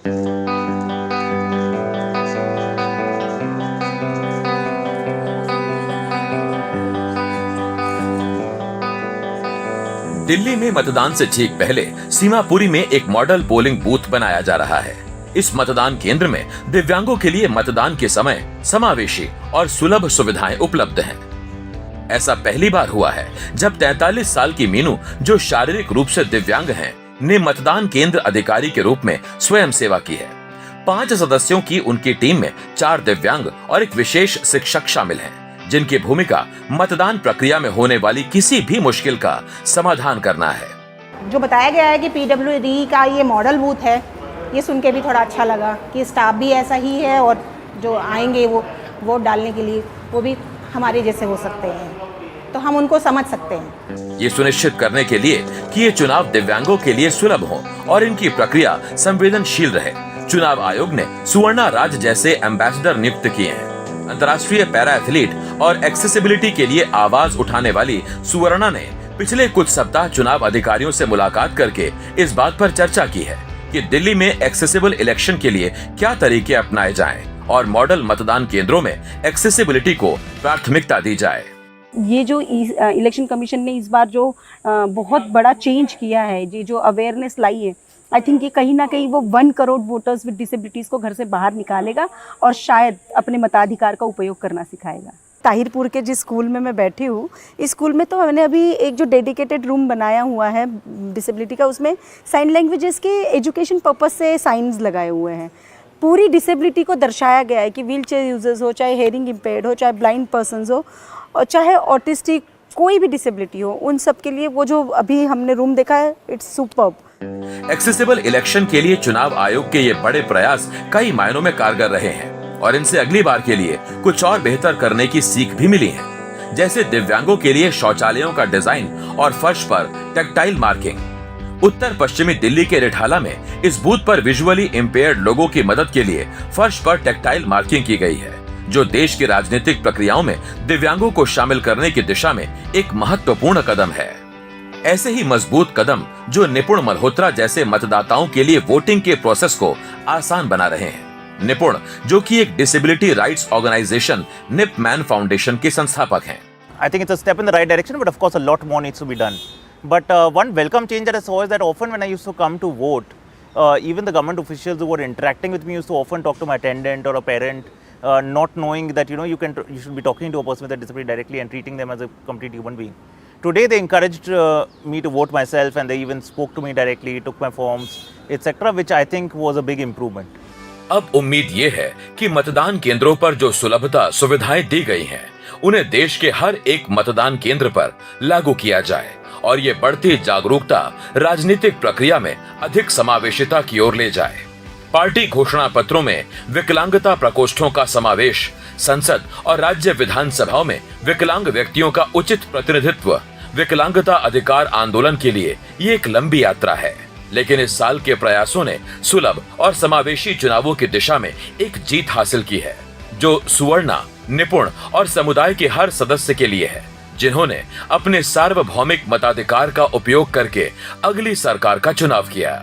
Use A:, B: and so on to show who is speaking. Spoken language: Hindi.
A: दिल्ली में मतदान से ठीक पहले सीमापुरी में एक मॉडल पोलिंग बूथ बनाया जा रहा है। इस मतदान केंद्र में दिव्यांगों के लिए मतदान के समय समावेशी और सुलभ सुविधाएं उपलब्ध हैं। ऐसा पहली बार हुआ है जब 43 साल की मीनू, जो शारीरिक रूप से दिव्यांग हैं, ने मतदान केंद्र अधिकारी के रूप में स्वयं सेवा की है। 5 सदस्यों की उनकी टीम में 4 दिव्यांग और एक विशेष शिक्षक शामिल हैं, जिनकी भूमिका मतदान प्रक्रिया में होने वाली किसी भी मुश्किल का समाधान करना है।
B: जो बताया गया है कि PWD का ये मॉडल बूथ है, ये सुन के भी थोड़ा अच्छा लगा कि स्टाफ भी ऐसा ही है और जो आएंगे वो वोट डालने के लिए वो भी हमारे जैसे हो सकते हैं, तो हम उनको समझ सकते हैं।
A: ये सुनिश्चित करने के लिए कि ये चुनाव दिव्यांगों के लिए सुलभ हो और इनकी प्रक्रिया संवेदनशील रहे, चुनाव आयोग ने सुवर्णा राज जैसे एम्बेसडर नियुक्त किए हैं। अंतर्राष्ट्रीय पैरा एथलीट और एक्सेसिबिलिटी के लिए आवाज उठाने वाली सुवर्णा ने पिछले कुछ सप्ताह चुनाव अधिकारियों से मुलाकात करके इस बात पर चर्चा की है कि दिल्ली में एक्सेसिबल इलेक्शन के लिए क्या तरीके अपनाए जाएं और मॉडल मतदान केंद्रों में एक्सेसिबिलिटी को प्राथमिकता दी जाए।
C: ये जो इलेक्शन कमीशन ने इस बार जो बहुत बड़ा चेंज किया है, ये जो अवेयरनेस लाई है, आई थिंक ये कहीं ना कहीं वो 1 करोड़ वोटर्स विद डिसेबिलिटीज़ को घर से बाहर निकालेगा और शायद अपने मताधिकार का उपयोग करना सिखाएगा। ताहिरपुर के जिस स्कूल में मैं बैठी हूँ, इस स्कूल में तो मैंने अभी एक जो डेडिकेटेड रूम बनाया हुआ है डिसेबिलिटी का, उसमें साइन लैंग्वेजेस के एजुकेशन पर्पस से साइंस लगाए हुए हैं। पूरी डिसेबिलिटी को दर्शाया गया है कि व्हील चेयर यूजर्स हो, चाहे हेयरिंग इम्पेयर्ड हो, चाहे ब्लाइंड पर्सनस हो, और चाहे ऑटिस्टिक कोई भी डिसेबिलिटी हो, उन सब के लिए वो जो अभी हमने रूम देखा है, इट्स सुपर्ब।
A: एक्सेसिबल इलेक्शन के लिए चुनाव आयोग के ये बड़े प्रयास कई मायनों में कारगर रहे हैं और इनसे अगली बार के लिए कुछ और बेहतर करने की सीख भी मिली है, जैसे दिव्यांगों के लिए शौचालयों का डिजाइन और फर्श पर टैक्टाइल मार्किंग। उत्तर पश्चिमी दिल्ली के रिठाला में इस बूथ पर विजुअली इम्पेयर्ड लोगों की मदद के लिए फर्श पर टैक्टाइल मार्किंग की गई है, जो देश की राजनीतिक प्रक्रियाओं में दिव्यांगों को शामिल करने की दिशा में एक महत्वपूर्ण कदम है। ऐसे ही मजबूत कदम जो निपुण मल्होत्रा जैसे मतदाताओं के लिए वोटिंग के प्रोसेस को आसान बना रहे हैं। निपुण, जो कि एक डिसेबिलिटी राइट्स ऑर्गेनाइजेशन निप मैन फाउंडेशन के संस्थापक हैं।
D: I think it's a step in the right direction, but of course a lot more needs to be done. But one welcome change that I saw is that often when I used to come to vote, even the government officials who were interacting with me used to often talk to my attendant or a parent, not knowing that you should be talking to a person with a disability directly and treating them as a complete human being. Today they encouraged me to vote myself, and they even spoke to me directly, took my forms, etc., which I think was a big improvement.
A: अब उम्मीद ये है कि मतदान केंद्रों पर जो सुलभता सुविधाएं दी गई हैं, उन्हें देश के हर एक मतदान केंद्र पर लागू किया जाए और ये बढ़ती जागरूकता राजनीतिक प्रक्रिया में अधिक समावेशिता की ओर ले जाए। पार्टी घोषणा पत्रों में विकलांगता प्रकोष्ठों का समावेश, संसद और राज्य विधानसभाओं में विकलांग व्यक्तियों का उचित प्रतिनिधित्व, विकलांगता अधिकार आंदोलन के लिए ये एक लंबी यात्रा है, लेकिन इस साल के प्रयासों ने सुलभ और समावेशी चुनावों की दिशा में एक जीत हासिल की है, जो सुवर्णा, निपुण और समुदाय के हर सदस्य के लिए है, जिन्होंने अपने सार्वभौमिक मताधिकार का उपयोग करके अगली सरकार का चुनाव किया।